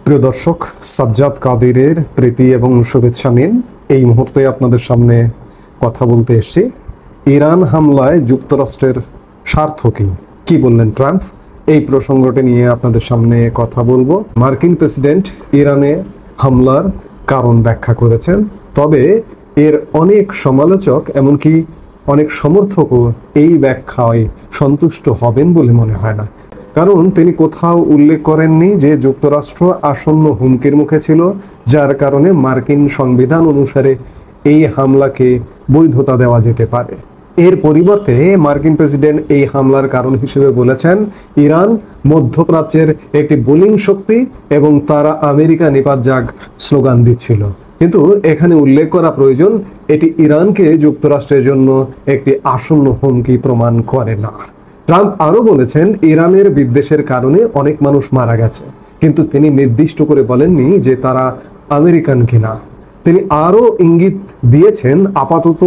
প্রিয় দর্শক, সাজ্জাদ কাদিরের প্রীতি এবং শুভেচ্ছা নিন। এই মুহূর্তে আপনাদের সামনে কথা বলতে এসেছি। ইরান হামলায় যুক্তরাষ্ট্রের স্বার্থ কি বললেন ট্রাম্প, এই প্রসঙ্গটি নিয়ে আপনাদের সামনে কথা বলবো। মার্কিন প্রেসিডেন্ট ইরানে হামলার কারণ ব্যাখ্যা করেছেন, তবে এর অনেক সমালোচক এমনকি অনেক সমর্থকও এই ব্যাখ্যায় সন্তুষ্ট হবেন বলে মনে হয় না। কারণ তিনি কোথাও উল্লেখ করেননি যে যুক্তরাষ্ট্র আসন্ন হুমকির মুখে ছিল, যার কারণে মার্কিন সংবিধান অনুসারে এই হামলাকে বৈধতা দেওয়া যেতে পারে। এর পরিবর্তে মার্কিন প্রেসিডেন্ট এই হামলার কারণ হিসেবে বলেছেন ইরান মধ্যপ্রাচ্যের একটি বোলিং শক্তি এবং তারা আমেরিকা নিপাত যাক স্লোগান দিচ্ছিল। কিন্তু এখানে উল্লেখ করা প্রয়োজন, এটি ইরানকে যুক্তরাষ্ট্রের জন্য একটি আসন্ন হুমকি প্রমাণ করে না। ট্রাম্প আরও বলেছেন ইরানের বিদ্বেষের কারণে অনেক মানুষ মারা গেছে, কিন্তু তিনি নির্দিষ্ট করে বলেননি যে তারা আমেরিকান কিনা। তিনি আরও ইঙ্গিত দিয়েছেন আপাতত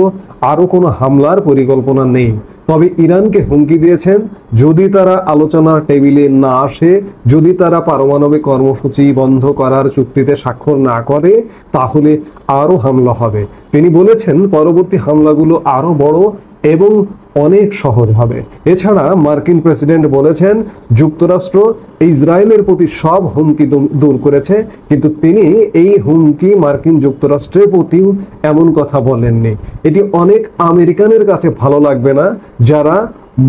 আরও কোনো হামলার পরিকল্পনা নেই, তবে ইরানকে হুমকি দিয়েছেন যদি তারা আলোচনার টেবিলে না আসে, যদি তারা পারমাণবিক কর্মসূচি বন্ধ করার চুক্তিতে স্বাক্ষর না করে, তাহলে আরও হামলা হবে। তিনি বলেছেন পরবর্তী হামলাগুলো আরও বড় এবং অনেক সহজ হবে। এছাড়া মার্কিন প্রেসিডেন্ট বলেছেন যুক্তরাষ্ট্র ইসরায়েলের প্রতি সব হুমকি দূর করেছে, কিন্তু তিনি এই হুমকি মার্কিন যুক্তরাষ্ট্রের প্রতিও এমন কথা বলেননি। এটি অনেক আমেরিকানের কাছে ভালো লাগবে না, যারা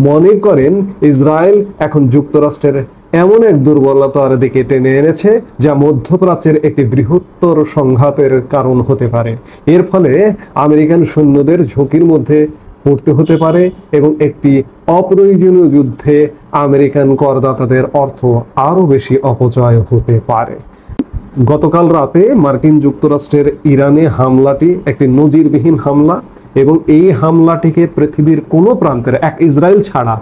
মনে করেন ইসরায়েল এখন যুক্তরাষ্ট্রের এমন এক দুর্বলতার দিকে টেনে এনেছে যা মধ্যপ্রাচ্যের একটি বৃহত্তর সংঘাতের কারণ হতে পারে। এর ফলে আমেরিকান সৈন্যদের ঝুঁকির মধ্যে পড়তে হতে পারে এবং একটি অপ্রয়োজনীয় যুদ্ধে আমেরিকান করদাতাদের অর্থ আরও বেশি অপচয় হতে পারে। গতকাল রাতে মার্কিন যুক্তরাষ্ট্রের ইরানে হামলাটি একটি নজিরবিহীন হামলা এবং এই হামলাটিকে পৃথিবীর কোনো প্রান্তের, এক ইসরায়েল ছাড়া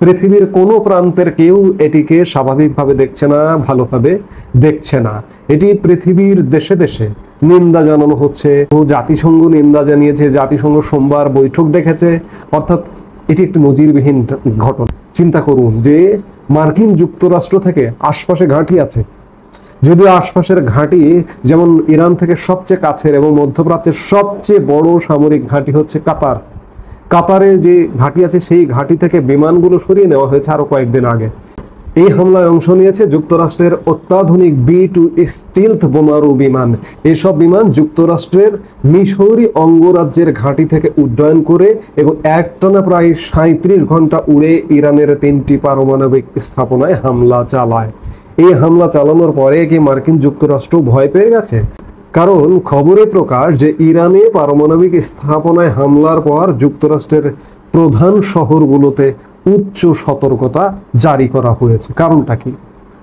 পৃথিবীর কোনো প্রান্তের কেউ এটিকে স্বাভাবিকভাবে দেখছে না, ভালোভাবে দেখছে না। এটি পৃথিবীর দেশে দেশে নিন্দা জানানো হচ্ছে। জাতিসংঘ নিন্দা জানিয়েছে, জাতিসংঘ সোমবার বৈঠক ডেকেছে। অর্থাৎ এটি একটি নজিরবিহীন ঘটনা। চিন্তা করুন যে মার্কিন যুক্তরাষ্ট্র থেকে আশপাশে ঘাঁটি আছে, যদিও আশপাশের ঘাঁটি যেমন ইরান থেকে সবচেয়ে কাছের এবং মধ্যপ্রাচ্যের সবচেয়ে বড় সামরিক ঘাঁটি হচ্ছে কাতার। কাতারে যে ঘাঁটি আছে সেই ঘাঁটি থেকে বিমানগুলো সরিয়ে নেওয়া হয়েছে আরো কয়েকদিন আগে। এই হামলায় অংশ নিয়েছে যুক্তরাষ্ট্রের অত্যাধুনিক B-2 স্টিলথ বোমারু বিমান। এসব বিমান যুক্তরাষ্ট্রের মিসৌরি অঙ্গরাজ্যের ঘাঁটি থেকে উড্ডয়ন করে এবং একটানা প্রায় 37 ঘন্টা উড়ে ইরানের 3টি পারমাণবিক স্থাপনায় হামলা চালায়। এই হামলা চালানোর পরে কি মার্কিন যুক্তরাষ্ট্র ভয় পেয়ে গেছে? কারণ খবরে প্রকাশ যে ইরানে পারমাণবিক স্থাপনায় হামলার পর যুক্তরাষ্ট্রের প্রধান শহরগুলোতে উচ্চ সতর্কতা জারি করা হয়েছে। কারণটা কি?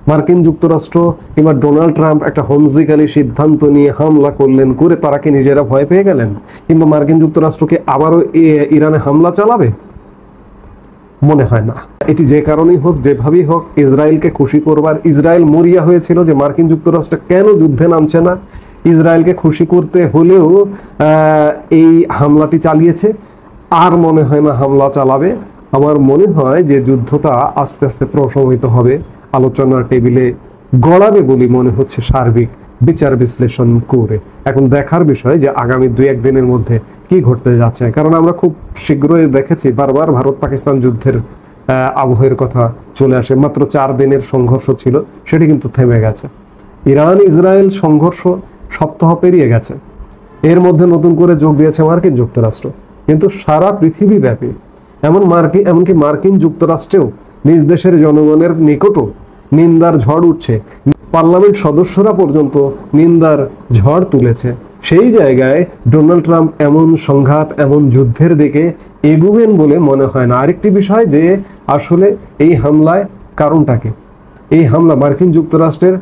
মার্কিন যুক্তরাষ্ট্র কিংবা ডোনাল্ড ট্রাম্প একটা হুমজিকারী সিদ্ধান্ত নিয়ে হামলা করলেন, করে তারা কি নিজেরা ভয় পেয়ে গেলেন? কিংবা মার্কিন যুক্তরাষ্ট্রকে আবারও ইরানে হামলা চালাবে? মনে হয় না। এটি যে কারণেই হোক, যেভাবেই হোক, ইসরায়েলকে খুশি করবার, ইসরায়েল মরিয়া হয়েছিল যে মার্কিন যুক্তরাষ্ট্র কেন যুদ্ধে নামছে না। ইসরায়েলকে খুশি করতে হলেও এই হামলাটি চালিয়েছে। আর মনে হয় না হামলা চালাবে। আমার মনে হয় যে যুদ্ধটা আস্তে আস্তে প্রশমিত হবে, আলোচনার টেবিলে গড়াবে বলে মনে হচ্ছে সার্বিক বিচার বিশ্লেষণ করে। এখন দেখার বিষয় যে আগামী 2-1 দিনের মধ্যে কি ঘটতে যাচ্ছে। কারণ আমরা খুব শীঘ্রই দেখেছি বারবার ভারত পাকিস্তান যুদ্ধের আবহের কথা চলে আসে। মাত্র 4 দিনের সংঘর্ষ ছিল, সেটি কিন্তু থেমে গেছে। ইরান ইসরায়েল সংঘর্ষ সপ্তাহ পেরিয়ে গেছে, এর মধ্যে নতুন করে যোগ দিয়েছে মার্কিন যুক্তরাষ্ট্র। কিন্তু সারা পৃথিবী ব্যাপী এমনকি মার্কিন যুক্তরাষ্ট্রেও নিজ দেশের জনগণের নিকটও নিন্দার ঝড় উঠছে। পার্লামেন্ট সদস্যরা পর্যন্ত নিন্দার ঝড় তুলেছে। সেই জায়গায় ডোনাল্ড ট্রাম্প এমন সংঘাত, এমন যুদ্ধের দিকে এগুবেন বলে মনে হয় না। আরেকটি বিষয় যে আসলে এই হামলায় কারণটা কি? এই হামলা মার্কিন যুক্তরাষ্ট্রের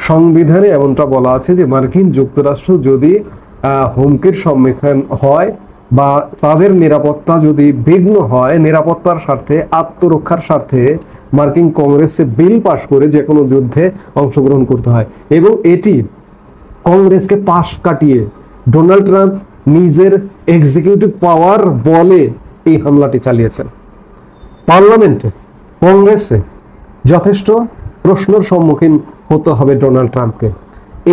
সংবিধানে এমনটা বলা আছে যে মার্কিন যুক্তরাষ্ট্র যদি হুমকির সম্মুখীন হয় বা তাদের নিরাপত্তা যদি বিঘ্ন হয়, নিরাপত্তার স্বার্থে, আত্মরক্ষার স্বার্থে মার্কিন কংগ্রেসে বিল পাশ করে যে কোনো যুদ্ধে অংশগ্রহণ করতে হয়। এবং এটি কংগ্রেসকে পাশ কাটিয়ে ডোনাল্ড ট্রাম্প নিজের এক্সিকিউটিভ পাওয়ার বলে এই হামলাটি চালিয়েছেন। পার্লামেন্টে, কংগ্রেসে যথেষ্ট প্রশ্নের সম্মুখীন হতে হবে ডোনাল্ড ট্রাম্পকে।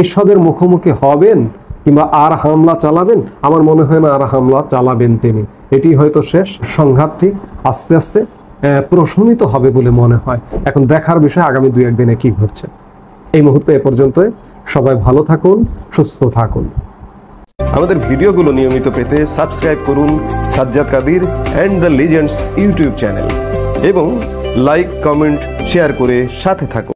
এসবের মুখোমুখি হবেন কিংবা আর হামলা চালাবেন? আমার মনে হয় না আর হামলা চালাবেন তিনি। এটি হয়তো শেষ। সংঘাতটি আস্তে আস্তে প্রশমিত হবে বলে মনে হয়। এখন দেখার বিষয় আগামী 2-1 দিনে কি ঘটছে। এই মুহূর্তে এ পর্যন্তই। সবাই ভালো থাকুন, সুস্থ থাকুন। আমাদের ভিডিওগুলো নিয়মিত পেতে সাবস্ক্রাইব করুন Sajjad Kadir and the legends YouTube channel এবং লাইক, কমেন্ট, শেয়ার করে সাথে থাকুন।